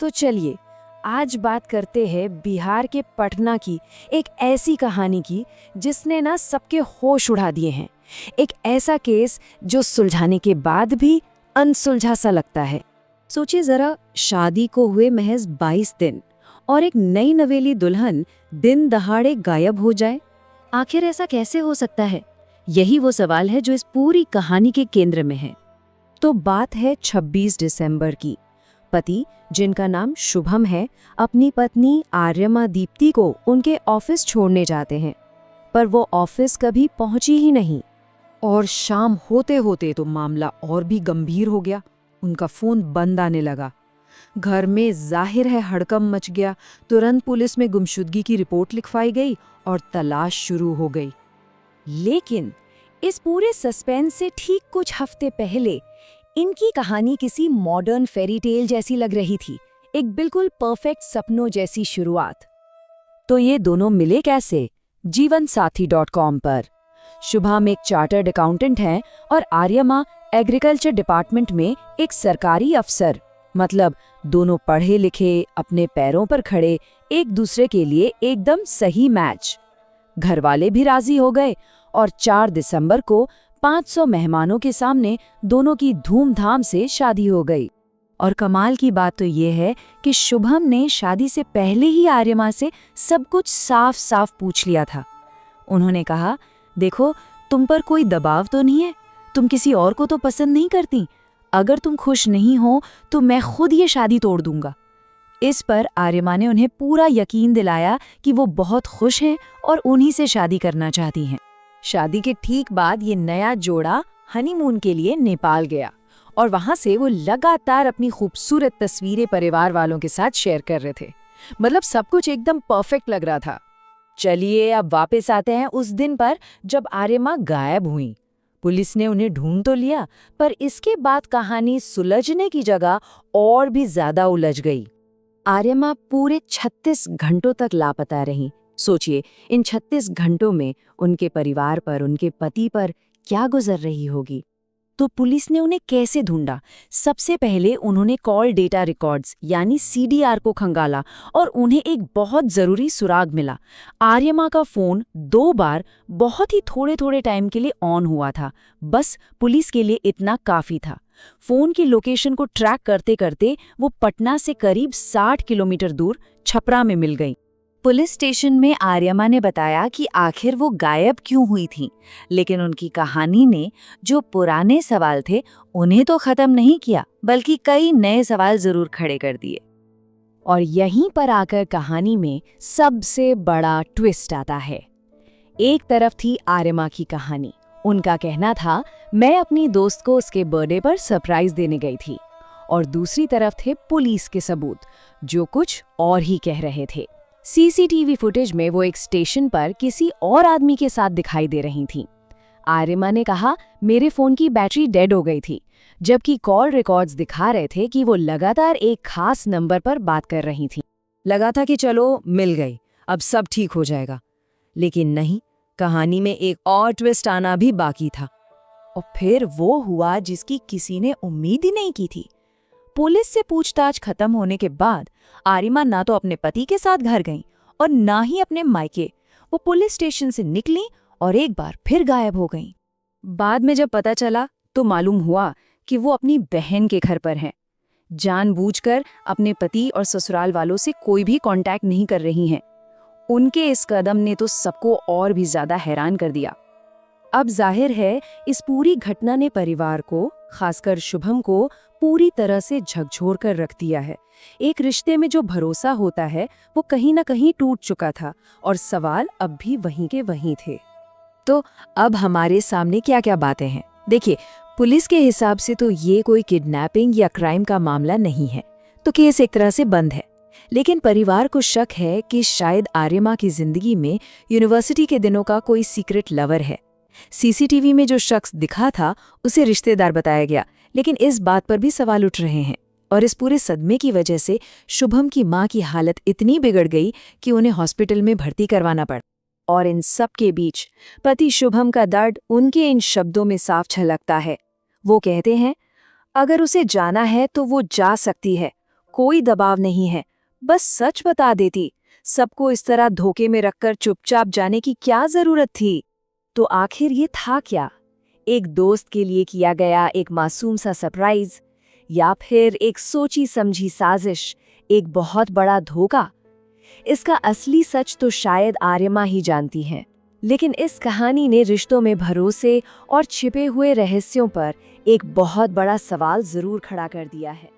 तो चलिए आज बात करते हैं बिहार के पटना की एक ऐसी कहानी की जिसने ना सबके होश उड़ा दिए हैं। एक ऐसा केस जो सुलझाने के बाद भी अनसुलझा सा लगता है। सोचिए जरा, शादी को हुए महज 22 दिन और एक नई नवेली दुल्हन दिन दहाड़े गायब हो जाए। आखिर ऐसा कैसे हो सकता है? यही वो सवाल है जो इस पूरी कहानी के केंद्र में है। तो बात है 26 दिसंबर की। पति, जिनका नाम शुभम है, अपनी पत्नी आर्यमा दीप्ति को उनके ऑफिस छोड़ने जाते हैं, पर वो ऑफिस कभी पहुंची ही नहीं। और शाम होते होते तो मामला और भी गंभीर हो गया। उनका फोन बंद आने लगा। घर में जाहिर है हड़कंप मच गया। तुरंत पुलिस में गुमशुदगी की रिपोर्ट लिखवाई गई और तलाश शुरू हो गई। लेकिन इस पूरे सस्पेंस से ठीक कुछ हफ्ते पहले इनकी कहानी किसी मॉडर्न फेरी टेल जैसी लग रही थी, एक बिल्कुल परफेक्ट सपनों जैसी शुरुआत। तो ये दोनों मिले कैसे? जीवनसाथी.com पर। शुभम एक चार्टर्ड अकाउंटेंट हैं और आर्यमा एग्रीकल्चर डिपार्टमेंट में एक सरकारी अफसर। मतलब दोनों पढ़े लिखे, अपने पैरों पर खड़े, एक दूसरे के लिए एकदम सही मैच। घरवाले भी राजी हो गए और 4 दिसंबर को 500 मेहमानों के सामने दोनों की धूमधाम से शादी हो गई। और कमाल की बात तो ये है कि शुभम ने शादी से पहले ही आर्यमा से सब कुछ साफ साफ पूछ लिया था। उन्होंने कहा, देखो, तुम पर कोई दबाव तो नहीं है, तुम किसी और को तो पसंद नहीं करती। अगर तुम खुश नहीं हो तो मैं खुद ये शादी तोड़ दूंगा। इस पर आर्यमा ने उन्हें पूरा यकीन दिलाया कि वो बहुत खुश हैं और उन्हीं से शादी करना चाहती हैं। शादी के ठीक बाद ये नया जोड़ा हनीमून के लिए नेपाल गया और वहां से वो लगातार अपनी खूबसूरत तस्वीरें परिवार वालों के साथ शेयर कर रहे थे। मतलब सब कुछ एकदम परफेक्ट लग रहा था। चलिए अब वापस आते हैं उस दिन पर जब आर्यमा गायब हुई। पुलिस ने उन्हें ढूंढ तो लिया, पर इसके बाद कहानी सुलझने की जगह और भी ज्यादा उलझ गई। आर्यमा पूरे 36 घंटों तक लापता रही। सोचिए, इन 36 घंटों में उनके परिवार पर, उनके पति पर क्या गुजर रही होगी। तो पुलिस ने उन्हें कैसे ढूंढा? सबसे पहले उन्होंने कॉल डेटा रिकॉर्ड्स यानी सीडीआर को खंगाला और उन्हें एक बहुत जरूरी सुराग मिला। आर्यमा का फोन 2 बार बहुत ही थोड़े थोड़े टाइम के लिए ऑन हुआ था। बस पुलिस के लिए इतना काफी था। फोन की लोकेशन को ट्रैक करते करते वो पटना से करीब 60 किलोमीटर दूर छपरा में मिल गई। पुलिस स्टेशन में आर्यमा ने बताया कि आखिर वो गायब क्यों हुई थी, लेकिन उनकी कहानी ने जो पुराने सवाल थे उन्हें तो खत्म नहीं किया, बल्कि कई नए सवाल जरूर खड़े कर दिए। और यहीं पर आकर कहानी में सबसे बड़ा ट्विस्ट आता है। एक तरफ थी आर्यमा की कहानी। उनका कहना था, मैं अपनी दोस्त को उसके बर्थडे पर सरप्राइज देने गई थी। और दूसरी तरफ थे पुलिस के सबूत, जो कुछ और ही कह रहे थे। सीसीटीवी फुटेज में वो एक स्टेशन पर किसी और आदमी के साथ दिखाई दे रही थी। आर्यमा ने कहा, मेरे फोन की बैटरी डेड हो गई थी, जबकि कॉल रिकॉर्ड्स दिखा रहे थे कि वो लगातार एक खास नंबर पर बात कर रही थी। लगा था कि चलो मिल गई, अब सब ठीक हो जाएगा। लेकिन नहीं, कहानी में एक और ट्विस्ट आना भी बाकी था। और फिर वो हुआ जिसकी किसी ने उम्मीद ही नहीं की थी। पुलिस से पूछताछ खत्म होने के बाद आर्यमा ना तो अपने पति के साथ घर गईं और ना ही अपने मायके। वो पुलिस स्टेशन से निकली और एक बार फिर गायब हो गईं। बाद में जब पता चला तो मालूम हुआ कि वो अपनी बहन के घर पर हैं। जानबूझकर अपने पति और ससुराल वालों से कोई भी कांटेक्ट नहीं कर रही हैं। उनके इस कदम ने तो सबको और भी ज्यादा हैरान कर दिया। अब जाहिर है इस पूरी घटना ने परिवार को, खासकर शुभम को, पूरी तरह से झकझोर कर रख दिया है। एक रिश्ते में जो भरोसा होता है वो कहीं ना कहीं टूट चुका था और सवाल अब भी वहीं के वहीं थे। तो अब हमारे सामने क्या क्या बातें हैं? देखिए, पुलिस के हिसाब से तो ये कोई किडनैपिंग या क्राइम का मामला नहीं है, तो केस एक तरह से बंद है। लेकिन परिवार को शक है कि शायद आर्यमा की जिंदगी में यूनिवर्सिटी के दिनों का कोई सीक्रेट लवर है। सीसीटीवी में जो शख्स दिखा था उसे रिश्तेदार बताया गया, लेकिन इस बात पर भी सवाल उठ रहे हैं। और इस पूरे सदमे की वजह से शुभम की मां की हालत इतनी बिगड़ गई कि उन्हें हॉस्पिटल में भर्ती करवाना पड़ा। और इन सब के बीच पति शुभम का दर्द उनके इन शब्दों में साफ झलकता है। वो कहते हैं, अगर उसे जाना है तो वो जा सकती है, कोई दबाव नहीं है, बस सच बता देती। सबको इस तरह धोखे में रखकर चुपचाप जाने की क्या जरूरत थी? तो आखिर ये था क्या? एक दोस्त के लिए किया गया एक मासूम सा सरप्राइज, या फिर एक सोची समझी साजिश, एक बहुत बड़ा धोखा? इसका असली सच तो शायद आर्यमा ही जानती हैं। लेकिन इस कहानी ने रिश्तों में भरोसे और छिपे हुए रहस्यों पर एक बहुत बड़ा सवाल जरूर खड़ा कर दिया है।